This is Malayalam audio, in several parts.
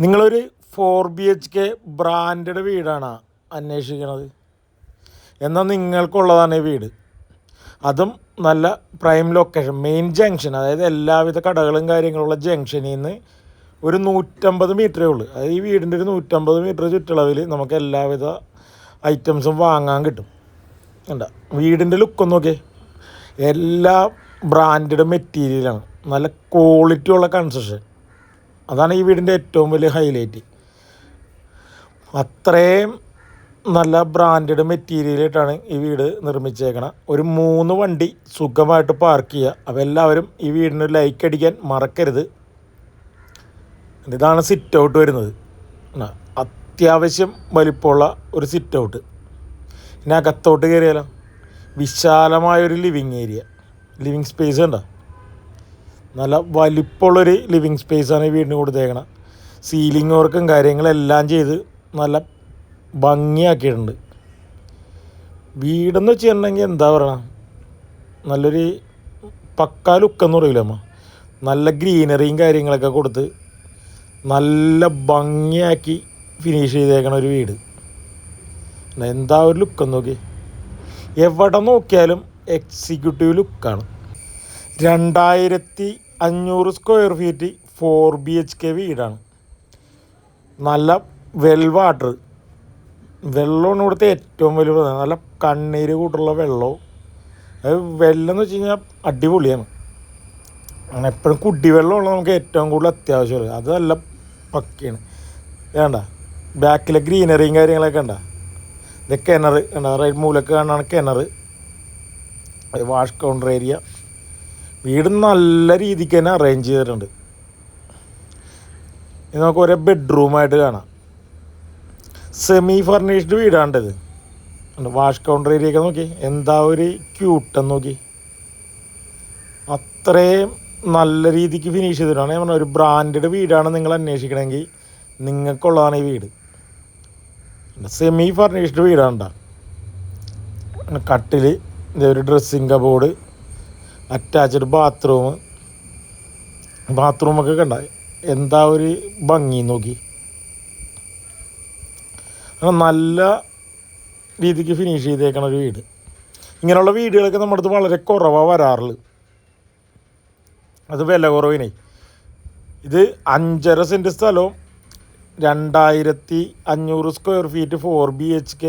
നിങ്ങളൊരു 4 BHK ബ്രാൻഡഡ് വീടാണ് അന്വേഷിക്കുന്നത് എന്നാൽ നിങ്ങൾക്കുള്ളതാണ് ഈ വീട്. അതും നല്ല പ്രൈം ലൊക്കേഷൻ, മെയിൻ ജംഗ്ഷൻ, അതായത് എല്ലാവിധ കടകളും കാര്യങ്ങളുള്ള ജംഗ്ഷനിൽ നിന്ന് ഒരു 150 മീറ്ററേ ഉള്ളൂ. അതായത് ഈ വീടിൻ്റെ ഒരു 150 മീറ്റർ ചുറ്റളവിൽ നമുക്ക് എല്ലാവിധ ഐറ്റംസും വാങ്ങാൻ കിട്ടും. കണ്ട വീടിൻ്റെ ലുക്കൊന്ന് നോക്കിയേ, എല്ലാ ബ്രാൻഡഡ് മെറ്റീരിയലാണ്, നല്ല ക്വാളിറ്റി ഉള്ള കൺസ്ട്രക്ഷൻ. അതാണ് ഈ വീടിൻ്റെ ഏറ്റവും വലിയ ഹൈലൈറ്റ്. അത്രയും നല്ല ബ്രാൻഡഡ് മെറ്റീരിയലായിട്ടാണ് ഈ വീട് നിർമ്മിച്ചേക്കണം. ഒരു 3 വണ്ടി സുഖമായിട്ട് പാർക്ക് ചെയ്യുക. അപ്പോൾ എല്ലാവരും ഈ വീടിന് ലൈക്ക് അടിക്കാൻ മറക്കരുത്. ഇതാണ് സിറ്റ് ഔട്ട് വരുന്നത്. അത്യാവശ്യം വലിപ്പമുള്ള ഒരു സിറ്റ് ഔട്ട്. ഇനി അകത്തോട്ട് കയറിയാലോ, വിശാലമായൊരു ലിവിങ് ഏരിയ, ലിവിങ് സ്പേസ് ഉണ്ടോ, നല്ല വലിപ്പമുള്ളൊരു ലിവിങ് സ്പേസാണ് ഈ വീടിന് കൊടുത്തേക്കണം. സീലിംഗ് വർക്കും കാര്യങ്ങളെല്ലാം ചെയ്ത് നല്ല ഭംഗിയാക്കിയിട്ടുണ്ട്. വീടെന്ന് വെച്ചിട്ടുണ്ടെങ്കിൽ എന്താ പറയണ, നല്ലൊരു പക്കാ ലുക്കെന്ന് പറയില്ല അമ്മ. നല്ല ഗ്രീനറിയും കാര്യങ്ങളൊക്കെ കൊടുത്ത് നല്ല ഭംഗിയാക്കി ഫിനിഷ് ചെയ്തേക്കണ ഒരു വീട്. എന്താ ഒരു ലുക്കെന്ന് നോക്കി, എവിടെ നോക്കിയാലും എക്സിക്യൂട്ടീവ് ലുക്കാണ്. 2500 സ്ക്വയർ ഫീറ്റ് 4 BHK വീടാണ്. നല്ല വാട്ടർ വെള്ളമാണ് ഇവിടുത്തെ ഏറ്റവും വലിയ പ്രധാനം. നല്ല കണ്ണീര് കൂട്ടുള്ള വെള്ളവും, അത് വെള്ളം എന്ന് വെച്ച് കഴിഞ്ഞാൽ അടിപൊളിയാണ്. അങ്ങനെ എപ്പോഴും കുടിവെള്ളമുള്ള നമുക്ക് ഏറ്റവും കൂടുതൽ അത്യാവശ്യമുള്ളത്, അത് നല്ല പക്കയാണ്. വേണ്ട ബാക്കിലെ ഗ്രീനറിയും കാര്യങ്ങളൊക്കെ ഉണ്ട. ഇത് കിണർ ഉണ്ട്, റൈറ്റ് മൂലൊക്കെ കാണാണ് കിണർ, വാഷ് കൗണ്ടർ ഏരിയ. വീട് നല്ല രീതിക്ക് തന്നെ അറേഞ്ച് ചെയ്തിട്ടുണ്ട്. ഇത് നമുക്ക് ഒരേ ബെഡ്റൂമായിട്ട് കാണാം. സെമി ഫർണിഷ്ഡ് വീടാണ്ടത്. വാഷ് കൗണ്ടർ ഏരിയ ഒക്കെ നോക്കി, എന്താ ഒരു ക്യൂട്ടെന്ന് നോക്കി. അത്രയും നല്ല രീതിക്ക് ഫിനിഷ് ചെയ്തിട്ടാണ്. ഞാൻ പറഞ്ഞ ഒരു ബ്രാൻഡഡ് വീടാണ് നിങ്ങൾ അന്വേഷിക്കണമെങ്കിൽ നിങ്ങൾക്കുള്ളതാണ് ഈ വീട്. സെമി ഫർണിഷ്ഡ് വീടാണ്ട. കട്ടിൽ, ഇതൊരു ഡ്രസ്സിങ് കബോർഡ്, അറ്റാച്ച്ഡ് ബാത്റൂമൊക്കെ കണ്ട എന്താ ഒരു ഭംഗി നോക്കി. നല്ല രീതിക്ക് ഫിനിഷ് ചെയ്തേക്കണ ഒരു വീട്. ഇങ്ങനെയുള്ള വീടുകളൊക്കെ നമ്മുടെ അടുത്ത് വളരെ കുറവാണ് വരാറുള്ളത്. അത് വില കുറവിനെ. ഇത് 5.5 സെൻറ്റ് സ്ഥലവും 2500 square feet 4 BHK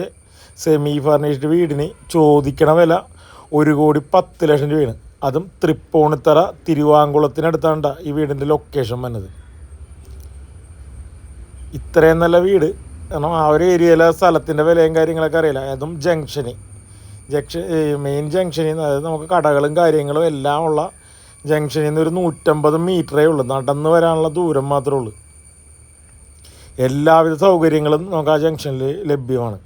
semi furnished വീടിന് ചോദിക്കണ വില 1,10,00,000 രൂപയാണ്. അതും തൃപ്പൂണിത്തറ തിരുവാങ്കുളത്തിനടുത്താണ് ഈ വീടിൻ്റെ ലൊക്കേഷൻ വന്നത്. ഇത്രയും നല്ല വീട്, കാരണം ആ ഒരു ഏരിയയിലെ സ്ഥലത്തിൻ്റെ വിലയും കാര്യങ്ങളൊക്കെ അറിയില്ല. അതും മെയിൻ ജംഗ്ഷനിൽ നിന്ന്, അതായത് നമുക്ക് കടകളും കാര്യങ്ങളും എല്ലാം ഉള്ള ജംഗ്ഷനിൽ നിന്ന് ഒരു 150 മീറ്ററേ ഉള്ളൂ. നടന്ന് വരാനുള്ള ദൂരം മാത്രമേ ഉള്ളൂ. എല്ലാവിധ സൗകര്യങ്ങളും നമുക്ക് ആ ജംഗ്ഷനിൽ ലഭ്യമാണ്.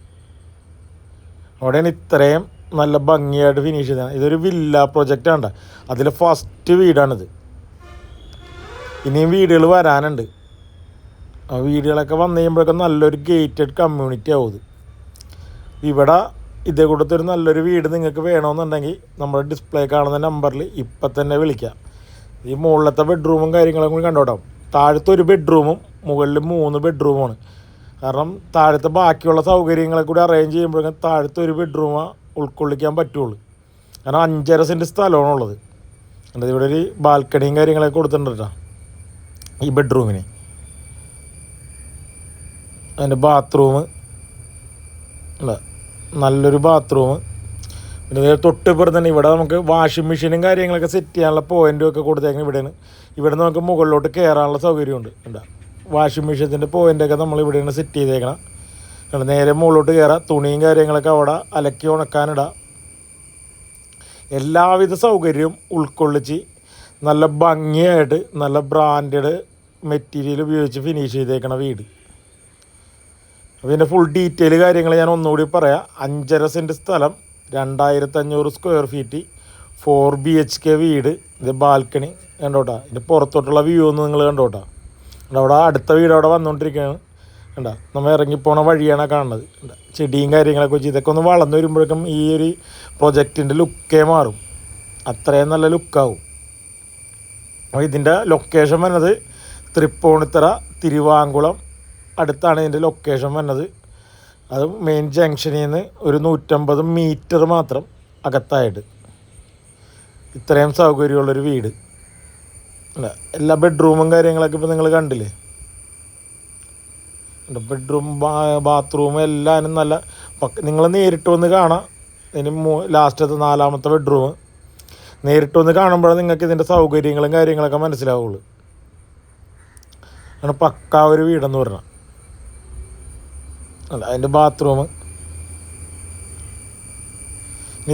അവിടെയാണ് ഇത്രയും നല്ല ഭംഗിയായിട്ട് ഫിനിഷ് ചെയ്തതാണ്. ഇതൊരു വില്ല പ്രൊജക്റ്റാണ്. അതിൽ ഫസ്റ്റ് വീടാണിത്. ഇനിയും വീടുകൾ വരാനുണ്ട്. ആ വീടുകളൊക്കെ വന്നു കഴിയുമ്പോഴൊക്കെ നല്ലൊരു ഗേറ്റഡ് കമ്മ്യൂണിറ്റി ആവും. ഇവിടെ ഇതേ കൂടത്തൊരു നല്ലൊരു വീട് നിങ്ങൾക്ക് വേണമെന്നുണ്ടെങ്കിൽ നമ്മുടെ ഡിസ്പ്ലേ കാണുന്ന നമ്പറിൽ ഇപ്പം തന്നെ വിളിക്കാം. ഈ മുകളിലത്തെ ബെഡ്റൂമും കാര്യങ്ങളൊക്കെ കൂടി കണ്ടോട്ടാം. താഴത്തെ ഒരു ബെഡ്റൂമും മുകളിൽ 3 ബെഡ്റൂമാണ്. കാരണം താഴത്തെ ബാക്കിയുള്ള സൗകര്യങ്ങളെ കൂടി അറേഞ്ച് ചെയ്യുമ്പോഴേക്കും താഴത്തെ ഒരു ബെഡ്റൂം ഉൾക്കൊള്ളിക്കാൻ പറ്റുള്ളൂ. കാരണം 5.5 സെൻറ്റ് സ്ഥലമാണുള്ളത്. എന്നിട്ട് ഇവിടെ ഒരു ബാൽക്കണിയും കാര്യങ്ങളൊക്കെ കൊടുത്തിട്ടുണ്ട് കേട്ടോ ഈ ബെഡ്റൂമിന്. അതിൻ്റെ ബാത്റൂം അല്ല, നല്ലൊരു ബാത്റൂം. പിന്നെ തൊട്ടിപ്പുറത്ത് തന്നെ ഇവിടെ നമുക്ക് വാഷിംഗ് മെഷീനും കാര്യങ്ങളൊക്കെ സെറ്റ് ചെയ്യാനുള്ള പോയിൻറ്റും ഒക്കെ കൊടുത്തേക്കണം. ഇവിടെ നമുക്ക് മുകളിലോട്ട് കയറാനുള്ള സൗകര്യമുണ്ട്. ഉണ്ടാ വാഷിംഗ് മെഷീൻ്റെ പോയിൻ്റൊക്കെ നമ്മൾ ഇവിടെയാണ് സെറ്റ് ചെയ്തേക്കണം. നേരെ മുകളിലോട്ട് കയറാം, തുണിയും കാര്യങ്ങളൊക്കെ അവിടെ അലക്കി ഉണക്കാനിടാം. എല്ലാവിധ സൗകര്യവും ഉൾക്കൊള്ളിച്ച് നല്ല ഭംഗിയായിട്ട് നല്ല ബ്രാൻഡഡ് മെറ്റീരിയൽ ഉപയോഗിച്ച് ഫിനിഷ് ചെയ്തേക്കണ വീട്. അപ്പോൾ ഇതിൻ്റെ ഫുൾ ഡീറ്റെയിൽ കാര്യങ്ങൾ ഞാൻ ഒന്നുകൂടി പറയാം. 5.5 സെൻറ്റ് സ്ഥലം, 2500 സ്ക്വയർ ഫീറ്റ് 4 BHK വീട്. ഇത് ബാൽക്കണി കണ്ടോട്ടാ. ഇതിൻ്റെ പുറത്തോട്ടുള്ള വ്യൂ ഒന്ന് നിങ്ങൾ കണ്ടോട്ടാ. അവിടെ അടുത്ത വീട് അവിടെ വന്നുകൊണ്ടിരിക്കുകയാണ്. കണ്ട നമ്മൾ ഇറങ്ങിപ്പോണ വഴിയാണ് കാണുന്നത്. ചെടിയും കാര്യങ്ങളൊക്കെ വെച്ച് ഇതൊക്കെ ഒന്ന് വളർന്നു വരുമ്പോഴേക്കും ഈ ഒരു പ്രൊജക്റ്റിൻ്റെ ലുക്കേ മാറും. അത്രയും നല്ല ലുക്കാവും. അപ്പോൾ ഇതിൻ്റെ ലൊക്കേഷൻ വരുന്നത് തൃപ്പൂണിത്തറ തിരുവാങ്കുളം അടുത്താണ് ഇതിൻ്റെ ലൊക്കേഷൻ വന്നത്. അത് മെയിൻ ജംഗ്ഷനിൽ നിന്ന് ഒരു 150 മീറ്റർ മാത്രം അകത്തായിട്ട് ഇത്രയും സൗകര്യമുള്ളൊരു വീട്. അല്ല, എല്ലാ ബെഡ്റൂമും കാര്യങ്ങളൊക്കെ ഇപ്പോൾ നിങ്ങൾ കണ്ടില്ലേ. ബെഡ്റൂം ബാത്റൂം എല്ലാവരും നല്ല നിങ്ങൾ നേരിട്ട് വന്ന് കാണാം. ഇനി ലാസ്റ്റത്തെ 4ാമത്തെ ബെഡ്റൂം നേരിട്ട് വന്ന് കാണുമ്പോഴാണ് നിങ്ങൾക്ക് ഇതിൻ്റെ സൗകര്യങ്ങളും കാര്യങ്ങളൊക്കെ മനസ്സിലാവുള്ളൂ. അങ്ങനെ പക്കാ ഒരു വീടെന്ന് പറഞ്ഞാൽ. അല്ല, അതിൻ്റെ ബാത്റൂം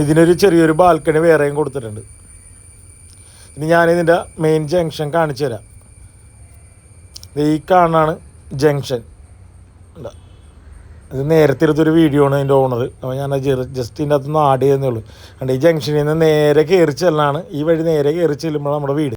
ഇതിനൊരു ചെറിയൊരു ബാൽക്കണി വേറെയും കൊടുത്തിട്ടുണ്ട്. ഇനി ഞാനിതിൻ്റെ മെയിൻ ജംഗ്ഷൻ കാണിച്ചു തരാം. ഈ കാണാണ് ജംഗ്ഷൻ. ഇത് നേരത്തെ എടുത്തൊരു വീഡിയോ ആണ് അതിൻ്റെ ഓണർ. അപ്പോൾ ഞാൻ ജസ്റ്റ് ഇതിൻ്റെ അകത്തുനിന്ന് ആഡ് ചെയ്യുന്നേ ഉള്ളൂ. അതുകൊണ്ട് ഈ ജംഗ്ഷനിൽ നിന്ന് നേരെ കയറി ചെല്ലാണ്. ഈ വഴി നേരെ കയറി ചെല്ലുമ്പോൾ നമ്മുടെ വീട്.